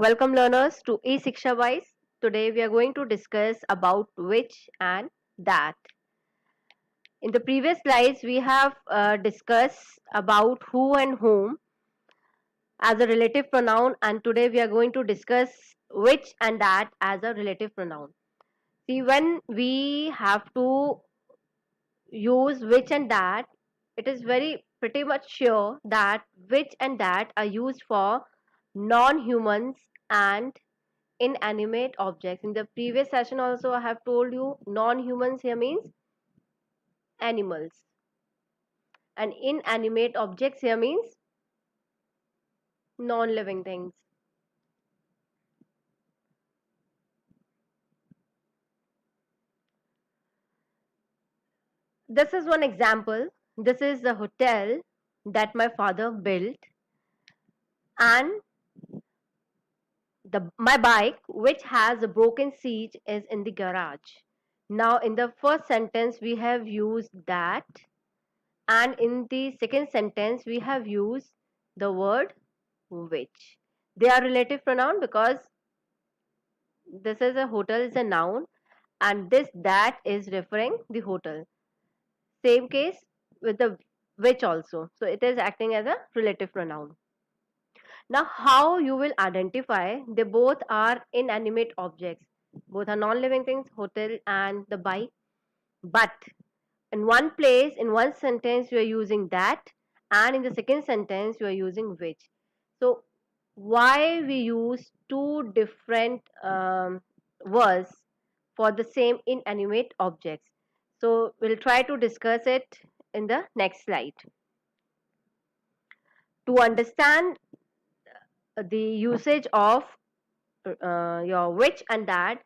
Welcome learners to eSiksha Wise. Today we are going to discuss about which and that. In the previous slides we have discussed about who and whom as a relative pronoun, and today we are going to discuss which and that as a relative pronoun. See, when we have to use which and that, it is very pretty much sure that which and that are used for non-humans and inanimate objects. In the previous session also I have told you non-humans here means animals, and inanimate objects here means non-living things. This is one example. This is the hotel that my father built, and the my bike which has a broken seat is in the garage. Now in the first sentence we have used that, and in the second sentence we have used the word which. They are relative pronoun because this is a hotel is a noun, and this that is referring the hotel. Same case with the which also, so it is acting as a relative pronoun. Now how you will identify they both are inanimate objects, both are non-living things, hotel and the bike, but in one place in one sentence you are using that, and in the second sentence you are using which. So why we use two different words for the same inanimate objects? So we'll try to discuss it in the next slide. To understand the usage of your which and that,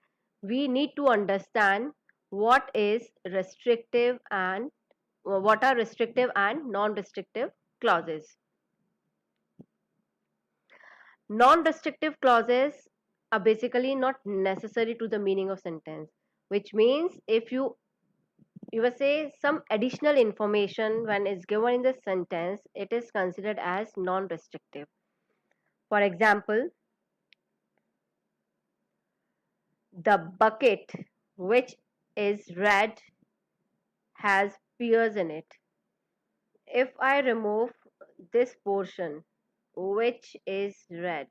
we need to understand what is restrictive and what are restrictive and non-restrictive clauses. Non-restrictive clauses are basically not necessary to the meaning of sentence, which means if you will say some additional information when it's given in the sentence, it is considered as non-restrictive. For example, the bucket which is red has pears in it. If I remove this portion which is red,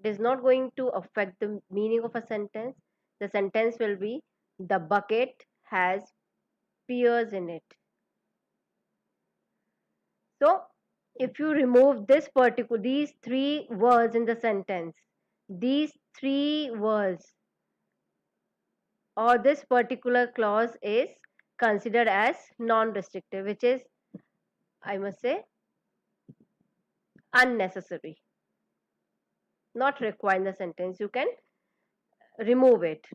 it is not going to affect the meaning of a sentence. The sentence will be the bucket has pears in it. So if you remove these three words in the sentence, these three words or this particular clause is considered as non-restrictive, which is, I must say, unnecessary, not required in the sentence. You can remove it.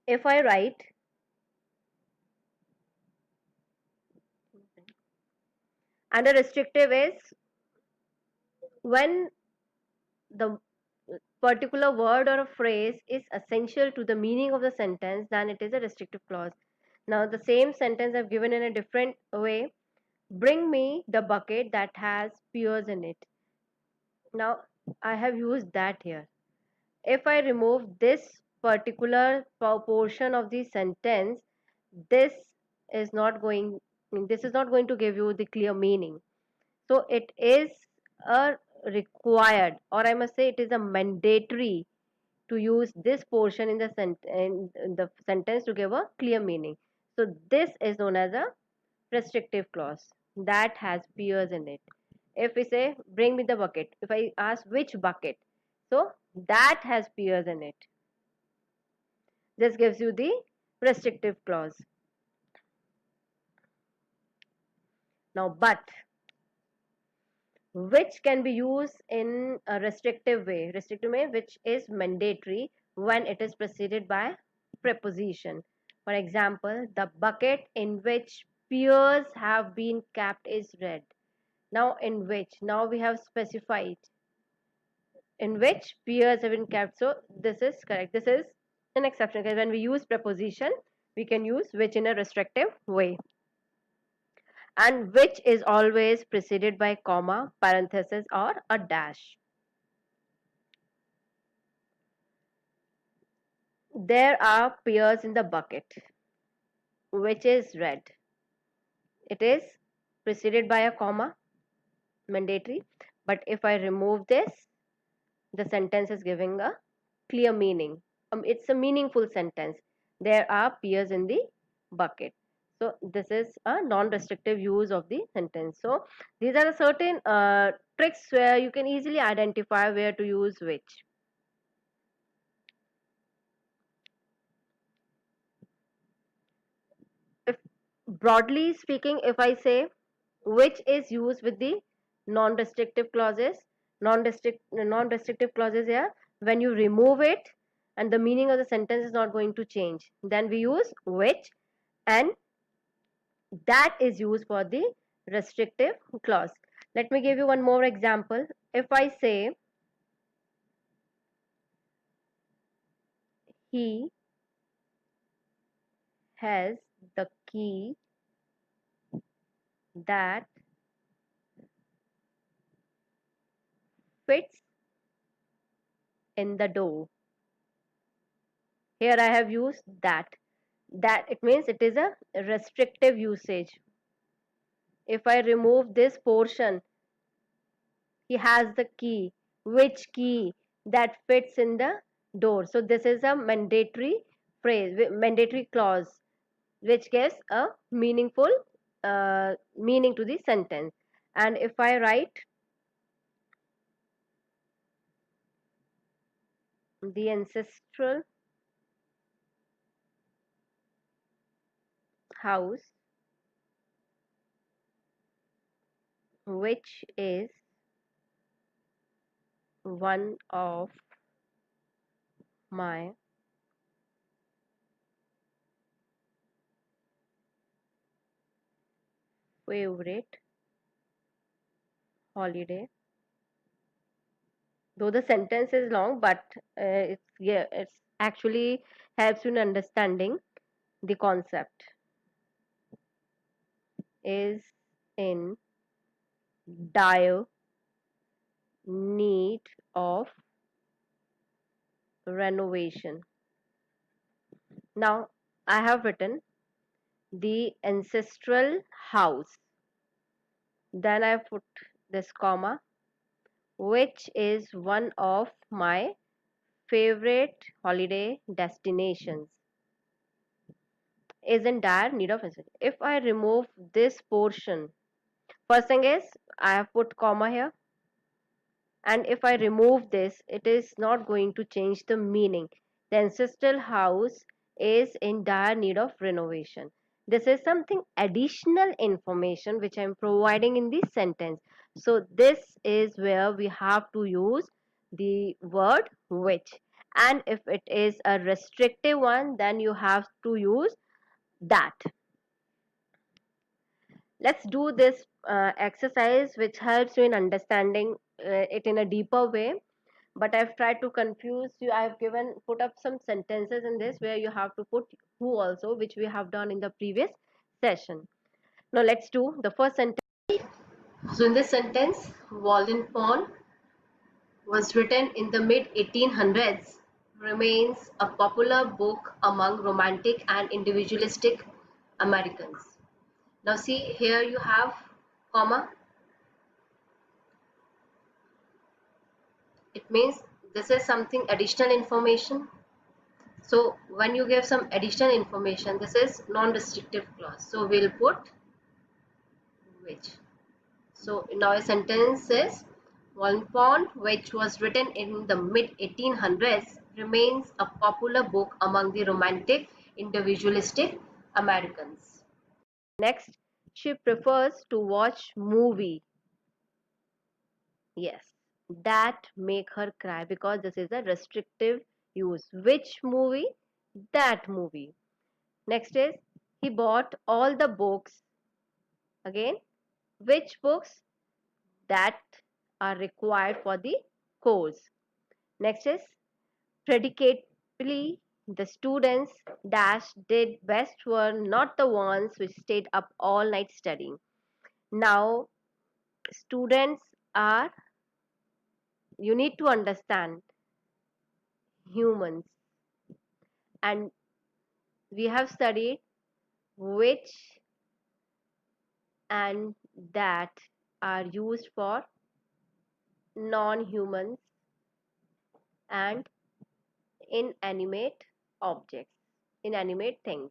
If I write and a restrictive is when the particular word or a phrase is essential to the meaning of the sentence, then it is a restrictive clause. Now the same sentence I've given in a different way. Bring me the bucket that has pears in it. Now I have used that here. If I remove this particular portion of the sentence, this is not going this is not going to give you the clear meaning. So it is a required, or I must say it is a mandatory to use this portion in the in the sentence to give a clear meaning. So this is known as a restrictive clause that has pears in it. If we say bring me the bucket, if I ask which bucket, so that has pears in it. This gives you the restrictive clause. Now but, which can be used in a restrictive way which is mandatory when it is preceded by preposition. For example, the bucket in which pears have been kept is red. Now in which, now we have specified in which pears have been kept, so this is correct. This is an exception because when we use preposition we can use which in a restrictive way, and which is always preceded by comma, parenthesis or a dash. There are pears in the bucket, which is red. It is preceded by a comma, mandatory. But if I remove this, the sentence is giving a clear meaning. It's a meaningful sentence. There are pears in the bucket. So this is a non-restrictive use of the sentence. So these are certain tricks where you can easily identify where to use which. If broadly speaking, if I say which is used with the non-restrictive clauses, non-restrictive clauses here, when you remove it and the meaning of the sentence is not going to change, then we use which, and that is used for the restrictive clause. Let me give you one more example. If I say he has the key that fits in the door. Here I have used that. That it means it is a restrictive usage. If I remove this portion, he has the key. Which key? That fits in the door. So this is a mandatory phrase, mandatory clause, which gives a meaningful meaning to the sentence. And if I write the ancestral house, which is one of my favorite holiday. Though the sentence is long, but it's actually helps you in understanding the concept. Is in dire need of renovation. Now I have written the ancestral house. Then I put this comma, which is one of my favorite holiday destinations. Is in dire need of renovation. If I remove this portion, first thing is I have put comma here, and if I remove this, it is not going to change the meaning. The ancestral house is in dire need of renovation. This is something additional information which I am providing in this sentence. So this is where we have to use the word which. And if it is a restrictive one, then you have to use that. Let's do this exercise which helps you in understanding it in a deeper way, but I've tried to confuse you. I've given put up some sentences in this where you have to put who also, which we have done in the previous session. Now let's do the first sentence. So in this sentence, Walden Pond was written in the mid 1800s, remains a popular book among romantic and individualistic Americans. Now see here you have comma. It means this is something additional information. So when you give some additional information, this is non-restrictive clause. So we'll put which. So now a sentence says one pond which was written in the mid 1800s remains a popular book among the romantic individualistic Americans. Next, she prefers to watch movie. Yes, that make her cry because this is a restrictive use. Which movie? That movie. Next is he bought all the books. Again, which books? That are required for the course. Next is predictably the students dash did best were not the ones which stayed up all night studying. Now students are, you need to understand, humans, and we have studied which and that are used for non-humans and inanimate objects, inanimate things.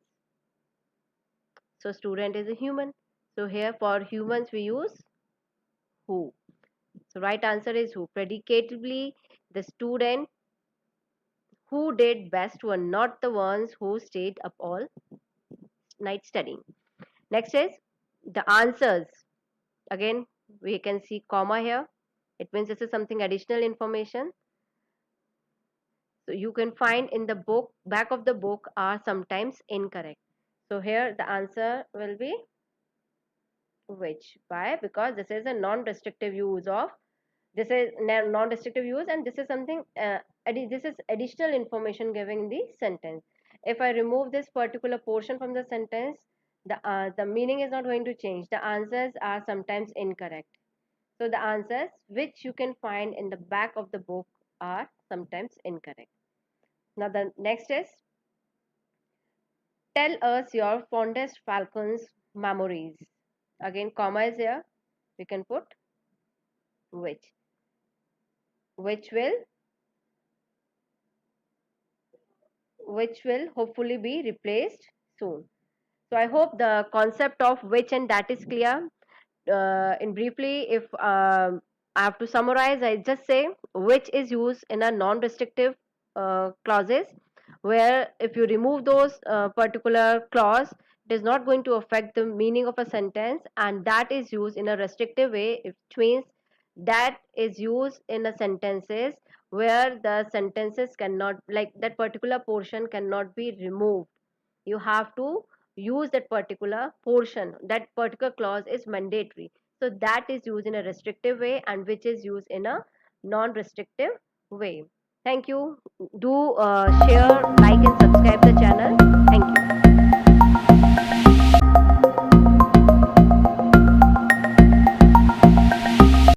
So student is a human. So here for humans we use who. So right answer is who. Predicatively, the student who did best were not the ones who stayed up all night studying. Next is the answers. Again, we can see comma here. It means this is something additional information. So you can find in the book, back of the book are sometimes incorrect. So here the answer will be which. Why? Because this is a non-restrictive use of, this is non-restrictive use, and this is something this is additional information given in the sentence. If I remove this particular portion from the sentence, the meaning is not going to change. The answers are sometimes incorrect. So the answers which you can find in the back of the book are sometimes incorrect. Now the next is, tell us your fondest Falcons memories. Again, comma is here. We can put which will hopefully be replaced soon. So I hope the concept of which and that is clear. In briefly, if I have to summarize, I just say which is used in a non-restrictive clauses, where if you remove those particular clause, it is not going to affect the meaning of a sentence, and that is used in a restrictive way, which means that is used in a sentences where the sentences cannot, like that particular portion cannot be removed. You have to use that particular portion, that particular clause is mandatory. So that is used in a restrictive way, and which is used in a non-restrictive way. Thank you. Do share, like and subscribe the channel.